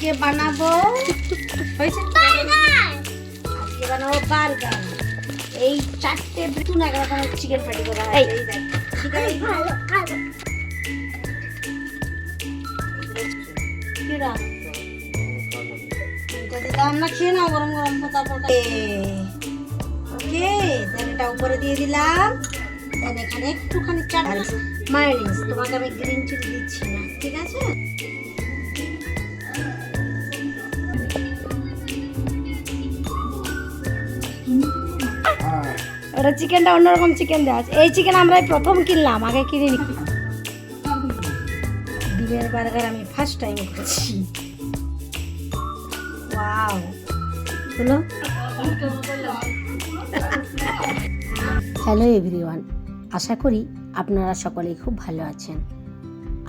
আজকে বানাবো হয়েছে আজকে বানাবো বার্গার। এই 4টে বেতুন এক রকমের চিকেন প্যাটি করা হয়। এই দেখ ঠিক আছে ভালো ভালো কিরা এটা দিলাম না, খেয়ে নাও গরম গরম তারপর। ওকে দেন এটা উপরে দিয়ে দিলাম। দেন এখানে একটুখানি চাট মায়োনিজ, তোমাকে আমি গ্রিন চিলি দিচ্ছি না, ঠিক আছে? ওরা চিকেনটা অন্যরকম চিকেন দেওয়া আছে। এই চিকেন আমরা প্রথম কিনলাম, আগে কিনিনি। ডিমের বার্গার আমি ফার্স্ট টাইম খাচ্ছি। ওয়াও হলো। হ্যালো এভরিওয়ান, আশা করি আপনারা সকলেই খুব ভালো আছেন।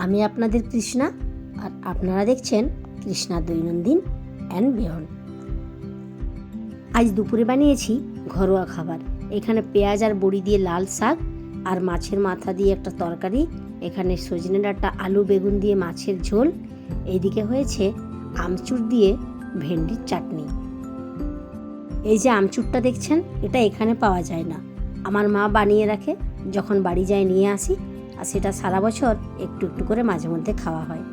আমি আপনাদের কৃষ্ণা, আর আপনারা দেখছেন কৃষ্ণা দৈনন্দিন অ্যান্ড বিয়ন্ড। আজ দুপুরে বানিয়েছি ঘরোয়া খাবার। এখানে পেঁয়াজ আর বড়ি দিয়ে লাল শাক, আর মাছের মাথা দিয়ে একটা তরকারি। এখানে সজনে ডাঁটা, আলু বেগুন দিয়ে মাছের ঝোল। এইদিকে হয়েছে আমচুর দিয়ে ভেন্ডির চাটনি। এই যে আমচুরটা দেখছেন, এটা এখানে পাওয়া যায় না, আমার মা বানিয়ে রাখে, যখন বাড়ি যায় নিয়ে আসি, আর সেটা সারা বছর একটু একটু করে মাঝে মধ্যে খাওয়া হয়।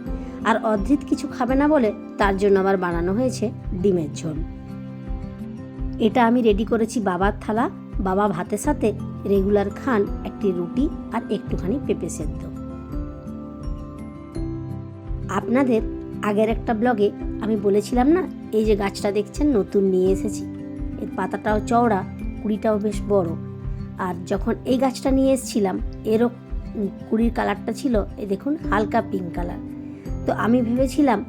আর অদ্রিত কিছু খাবে না বলে তার জন্য আবার বানানো হয়েছে ডিমের ঝোল। এটা আমি রেডি করেছি বাবার থালা। বাবা ভাতের সাথে রেগুলার খান একটি রুটি আর একটুখানি পেঁপে সেদ্ধ। আপনাদের আগের একটা ব্লগে আমি বলেছিলাম না, এই যে গাছটা দেখছেন নতুন নিয়ে এসেছি, এর পাতাটাও চওড়া, কুড়িটাও বেশ বড়। আর যখন এই গাছটা নিয়ে এসেছিলাম, এরও কুড়ির কালারটা ছিল এই দেখুন হালকা পিঙ্ক কালার। তো আমি ভেবেছিলাম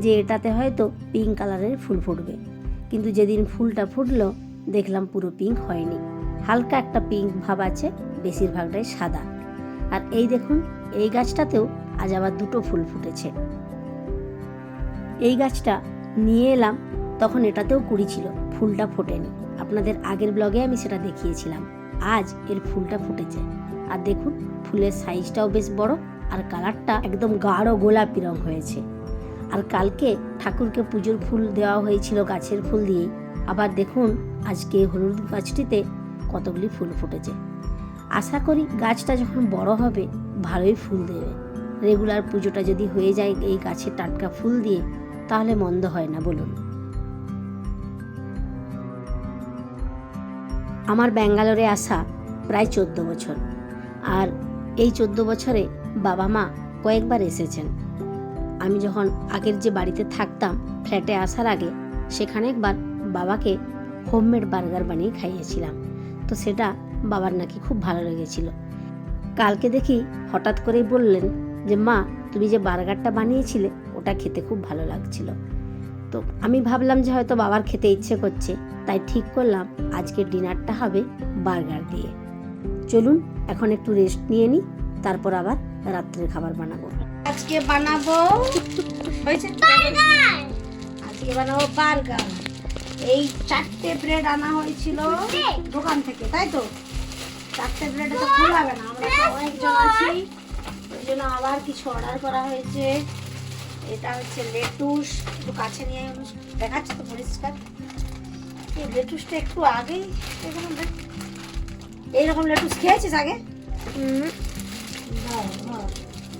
যে এটাতে হয়তো পিঙ্ক কালারের ফুল ফুটবে, কিন্তু যেদিন ফুলটা ফুটলো দেখলাম পুরো পিঙ্ক হয়নি, হালকা একটা পিঙ্ক ভাব আছে, বেশিরভাগটাই সাদা। আর এই দেখুন এই গাছটাতেও আজ আবার দুটো ফুল ফুটেছে। এই গাছটা নিয়ে এলাম, তখন এটাতেও কুড়ি ছিল, ফুলটা ফোটেনি। আপনাদের আগের ব্লগে আমি সেটা দেখিয়েছিলাম। আজ এর ফুলটা ফুটেছে, আর দেখুন ফুলের সাইজটাও বেশ বড়, আর কালারটা একদম গাঢ় গোলাপি রং হয়েছে। আর কালকে ঠাকুরকে পুজোর ফুল দেওয়া হয়েছিল গাছের ফুল দিয়েই। আবার দেখুন আজকে হলুদ গাছটিতে কতগুলি ফুল ফুটেছে। আশা করি গাছটা যখন বড় হবে ভালোই ফুল দেবে। রেগুলার পুজোটা যদি হয়ে যায় এই গাছের টাটকা ফুল দিয়ে, তাহলে মন্দ হয় না বলুন। আমার ব্যাঙ্গালোরে আসা প্রায় 14 বছর, আর এই 14 বছরে বাবা মা কয়েকবার এসেছেন। আমি যখন আগের যে বাড়িতে থাকতাম ফ্ল্যাটে আসার আগে, সেখানে একবার বাবাকে হোমমেড বার্গার বানিয়ে খাইয়েছিলাম। তো সেটা বাবার নাকি খুব ভালো লেগেছিল। কালকে দেখি হঠাৎ করেই বললেন যে মা, তুমি যে বার্গারটা বানিয়েছিলে ওটা খেতে খুব ভালো লাগছিল। তো আমি ভাবলাম যে হয়তো বাবার খেতে ইচ্ছে করছে, তাই ঠিক করলাম আজকে ডিনারটা হবে বার্গার দিয়ে। চলুন এখন একটু রেস্ট নিয়ে নিই, তারপর আবার রাত্রের খাবার বানাবো। আজকে বানাবো হয়েছে বার্গার। আজকে বানাবো বার্গার। এই 4টে ব্রেড আনা হয়েছিল দোকান থেকে, তাই তো? 4টে ব্রেডে তো ফুলাবে না, আমরা অনেকজন আছি, ওই জন্য আবার কিছু অর্ডার করা হয়েছে। এটা হচ্ছে লেটুস, একটু কাছে নিয়ে দেখাচ্ছে তো পরিষ্কার। এই লেটুসটা একটু আগেই এইরকম লেটুস খেয়েছিস আগে?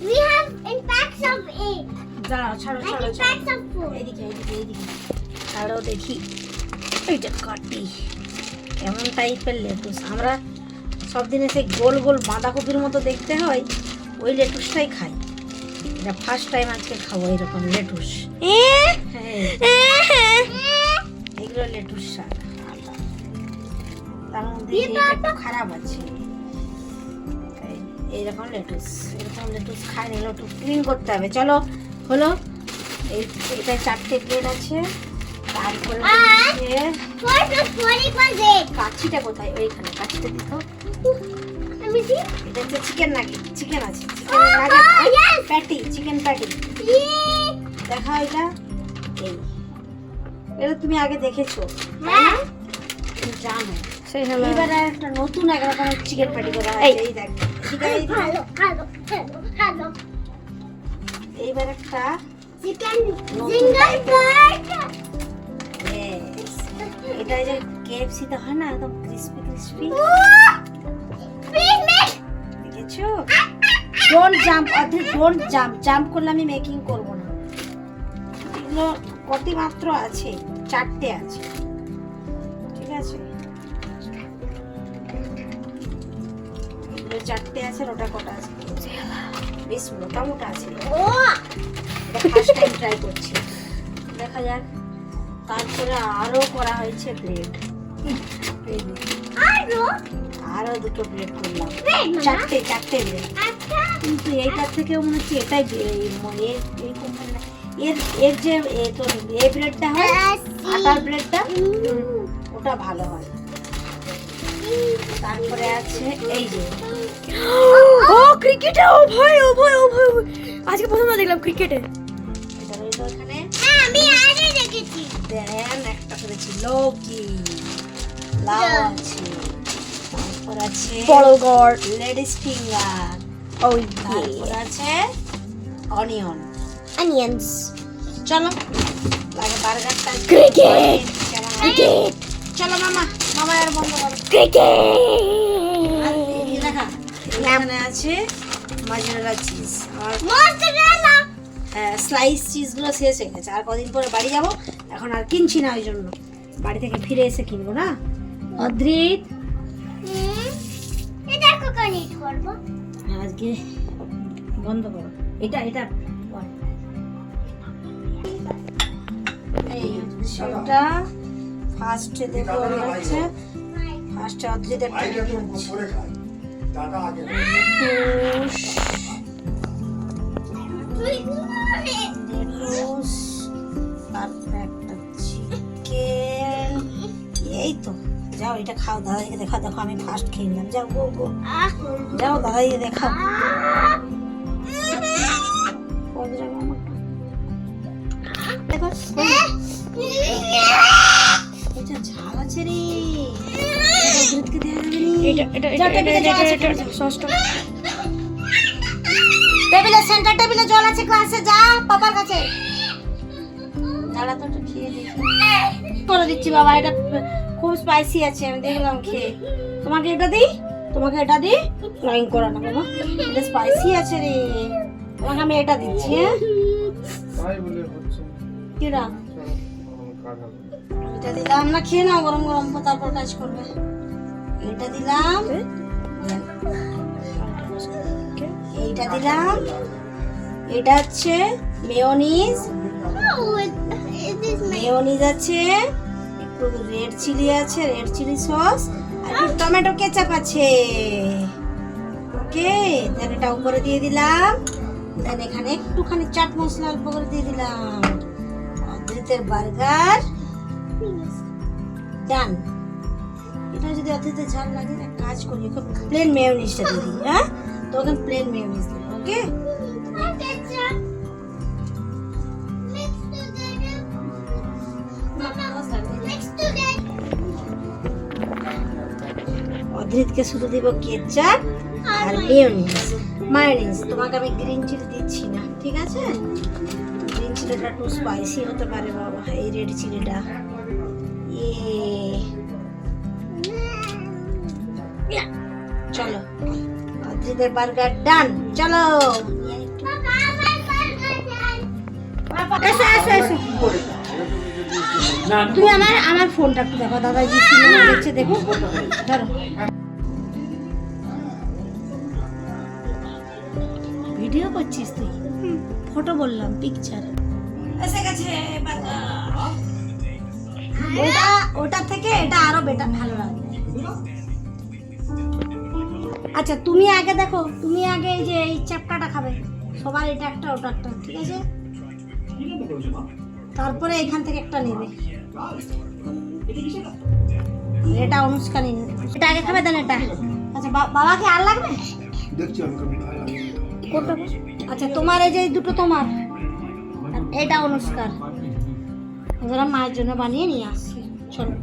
We have in packs of 8. দাঁড়াও, ছাড়ো ছাড়ো Packs of 4. এইদিকে এইদিকে এইদিকে আরও দেখি এইটা কাটি কেমন টাইপের লেটুস। আমরা সব দিনে সেই গোল গোল বাঁধাকপির মতো দেখতে হয়, ওই লেটুসটাই খাই। এটা ফার্স্ট টাইম আজকে খাবো এরকম লেটুস। হ্যাঁ এগুলো লেটুস শাক, তার মধ্যে একটু খারাপ আছে। এইরকম লেটুস, এরকম লেটুস খাই নিলে একটু ক্লিন করতে হবে। চলো হলো, এটা 4টে ব্রেড আছে। তারপরে কাচ্ছিটা কোথায়? ওইখানে কাচ্ছিটা দিত। এটা হচ্ছে চিকেন নাগেট, চিকেন আছে, chicken nugget patty, chicken patty. দেখা এটা, এই এটা তুমি আগে দেখেছো জানো। এবার একটা নতুন এক রকমের চিকেন প্যাটি করা হয়। এই দেখ এইবার একটা Chicken No, single bird. Yes. এটা যে KFC তে হয় না একদম ক্রিসপি ক্রিসপি Please make. দেখেছো? ডোন্ট জাম্প অর্ধেক ডোন্ট জাম্প করলে আমি মেকিং করব না। এগুলো কত মাত্র আছে, 4টে আছে, ঠিক আছে? এগুলো 4টে আছে, আর ওটা কটা আছে? বেশ মোটা মোটা আছে। Oh. ফার্স্ট টাইম ট্রাই করছি, দেখা যাক। তারপরে আরো করা হয়েছে ব্রেড, আরো দুটো ব্রেড করলাম, Bread, Mama? চারটে ব্রেড। আচ্ছা। কিন্তু এইটার থেকেও মনে হচ্ছে এটাই এই কোম্পানি এর এর যে তোর এই ব্রেডটা হয় আটার ব্রেডটা ওটা ভালো হয়। তারপরে আছে এই যে ও ক্রিকেটে, ও ভয় ও ভয় ও ভয় ও ভয়। আজকে প্রথম দেখলাম ক্রিকেটে। এটা রইলো এখানে। আমি আগে দেখেছি। দেন একটা করেছি লৌকি, লাউ আছে, তারপর আছে বড় গড়। লেডিস ফিঙ্গার, ও তারপর আছে অনিয়ন। অনিয়ন্স। চলো লাগে বার্গারটা। Cricket! ক্রিকেট চলো মামা আর বন্ধ করো। ক্রিকেট। আর এই দেখা এখানে আছে মজরেলা চিজ, আর মোzzarella। স্লাইস চিজগুলো শেষ হয়ে গেছে। আর কদিন পরে বাড়ি যাব, এখন আর কিনছি না, ওই জন্য বাড়ি থেকে ফিরে এসে কিনবো না। অদ্রিত এটা কখন ইট করব? আজকে বন্ধ করো এটা বল। এই সেটা ফার্স্টে দেবো হচ্ছে ফার্স্টে অদ্রিতের তারপরে একটা চিকেন। এই তো যাও এটা খাও, দাদাকে দেখাও। দেখো আমি ফার্স্ট খেয়ে নিলাম, যাও গো গো যাও দাদাকে দেখাও। দেখো এটা ঝাল আছে রে, অদ্রিতকে দেওয়া যাবে নি। এটা যাও, টেবিলে জল আছে, সসটা। সেন্টার টেবিলে জল আছে, ক্লাসে যা পাপার কাছে। দাঁড়া তো একটু খেয়ে দেখি। করে দিচ্ছি বাবা, এটা খুব স্পাইসি আছে, আমি দেখলাম খেয়ে। তোমাকে এটা দিই ফ্রাইং করা না বাবা, এটা স্পাইসি আছে রে। তোমাকে আমি এটা দিচ্ছি। হ্যাঁ কিরা এটা দিলাম না, খেয়ে নাও গরম গরম, তারপর কাজ করবে। এটা দিলাম, এইটা দিলাম, এটা হচ্ছে মেয়োনিজ, মেয়োনিজ আছে, একটু রেড চিলি আছে, রেড চিলি সস, আর একটু টমেটো কেচাপ আছে। ওকে, দেন এটা উপরে দিয়ে দিলাম, দেন এখানে একটুখানি চাট মশলা অল্প করে দিয়ে দিলাম। অদ্রিতের বার্গার ডান। এটা যদি অদ্রিতের ঝাল লাগে এক কাজ করি, ওকে প্লেন মেয়োনিজটা দিয়ে দিই। হ্যাঁ তো ওকে প্লেন মেয়োনিজ দিই। ওকে অদ্রিতকে শুধু দিব কেচাপ আর মায়োনিজ। তোমাকে আমি গ্রিন চিলি দিচ্ছি না, ঠিক আছে? গ্রিন চিলিটা একটু স্পাইসি হতে পারে বাবা, এই রেড চিলিটা। চলো অদ্রিতের বার্গার ডান। চলো তুমি আমার ফোনটা একটু দেখো, দাদা জি সিনেমা দেখছে, দেখো ধরো। ভিডিও করছিস তুই? ফটো বললাম, পিকচার এসে গেছে। ওটা থেকে এটা আরো বেটার, ভালো লাগবে। আচ্ছা তুমি আগে দেখো, তুমি আগে এই যে এই চ্যাপটাটা খাবে, সবার এটা একটা ওটা একটা, ঠিক আছে? তারপরে এখান থেকে একটা নেবে, এটা অনুষ্কা নিন, এটা আগে খাবে, দেন এটা। আচ্ছা বাবাকে আর লাগবে? আচ্ছা তোমার এই যে দুটো তোমার, এটা অনুষ্কার, ওরা মায়ের জন্য বানিয়ে নিয়ে আসছে। চলো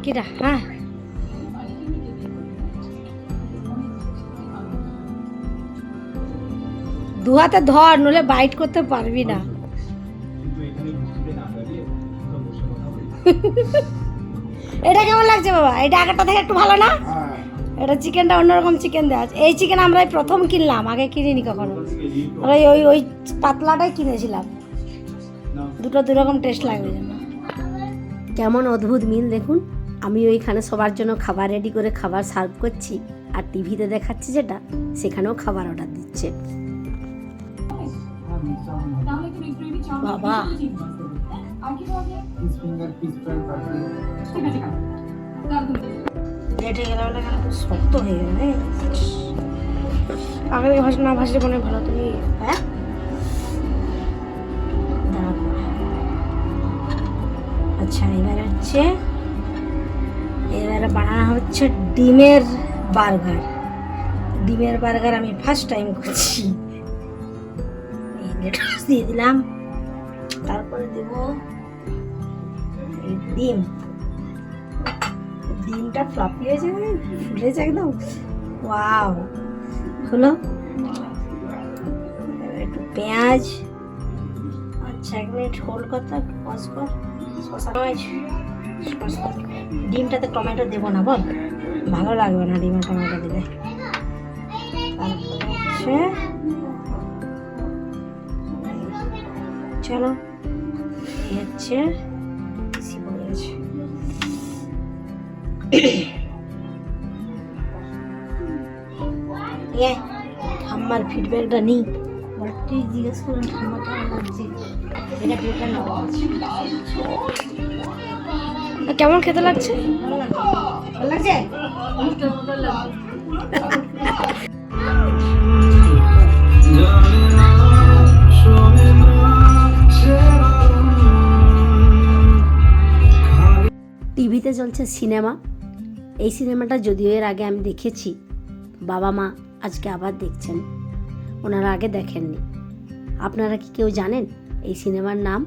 কিরা, হ্যাঁ দু হাতে ধর, নলে বাইট করতে পারবি না। এটা কেমন লাগছে বাবা? এটা আগেরটা থেকে একটু ভালো না? এটা চিকেনটা অন্যরকম চিকেন দেওয়া আছে। এই চিকেন আমরা এই প্রথম কিনলাম, আগে কিনিনি কখনো। আমরা ওই ওই পাতলাটাই কিনেছিলাম। দুটো দুরকম টেস্ট লাগবে জন্য। কেমন অদ্ভুত মিল দেখুন। আমি ওইখানে সবার জন্য খাবার রেডি করে খাবার সার্ভ করছি, আর টিভিতে দেখাচ্ছি যেটা, সেখানেও খাবার অর্ডার দিচ্ছে। বাবা লেটে গেলে বলে কেন শক্ত হয়ে গেল রে। আগে থেকে না ভাসলে মনে হয় ভালো। তুমি হ্যাঁ দাঁড়াও। আচ্ছা এবারে বানানো হচ্ছে ডিমের বার্গার। ডিমের বার্গার আমি ফার্স্ট টাইম করছি। এই লেটুস দিয়ে দিলাম, তারপরে দেব এই ডিমটা ফ্লাফি হয়েছে, ফুলেছে একদম। ওয়াও, হলো। একটু পেঁয়াজ, আচ্ছা 1 মিনিট হোল্ড করতে, পজ কর। শসা, ডিমটাতে টমেটো দেবো না বল, ভালো লাগবে না ডিমে টমেটো দিলে। তারপরে হচ্ছে চলো, এই হচ্ছে ঠাম্মার ফিডব্যাকটা নিই। তুই জিজ্ঞেস করুন ঠাম্মা কেমন লাগছে। এটা কেমন খেতে লাগছে? ভালো লাগছে? টিভিতে চলছে সিনেমা। এই সিনেমাটা যদিও এর আগে আমি দেখেছি, বাবা মা আজকে আবার দেখছেন, ওনারা আগে দেখেননি। আপনারা কি কেউ জানেন এই সিনেমার নাম?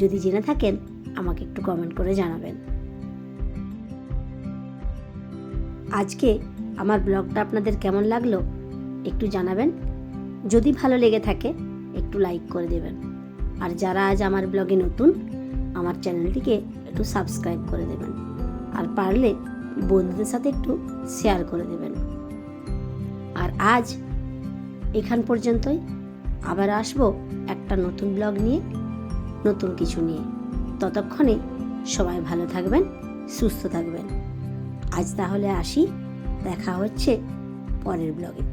যদি জেনে থাকেন আমাকে একটু কমেন্ট করে জানাবেন। আজকে আমার ব্লগটা আপনাদের কেমন লাগলো একটু জানাবেন। যদি ভালো লেগে থাকে একটু লাইক করে দেবেন, আর যারা আজ আমার ব্লগে নতুন, আমার চ্যানেলটিকে একটু সাবস্ক্রাইব করে দেবেন, আর পারলে বন্ধুদের সাথে একটু শেয়ার করে দেবেন। আর আজ এখান পর্যন্তই। আবার আসবো একটা নতুন ব্লগ নিয়ে, নতুন কিছু নিয়ে। ততক্ষণে সবাই ভালো থাকবেন, সুস্থ থাকবেন। আজ তাহলে আসি, দেখা হচ্ছে পরের ব্লগে।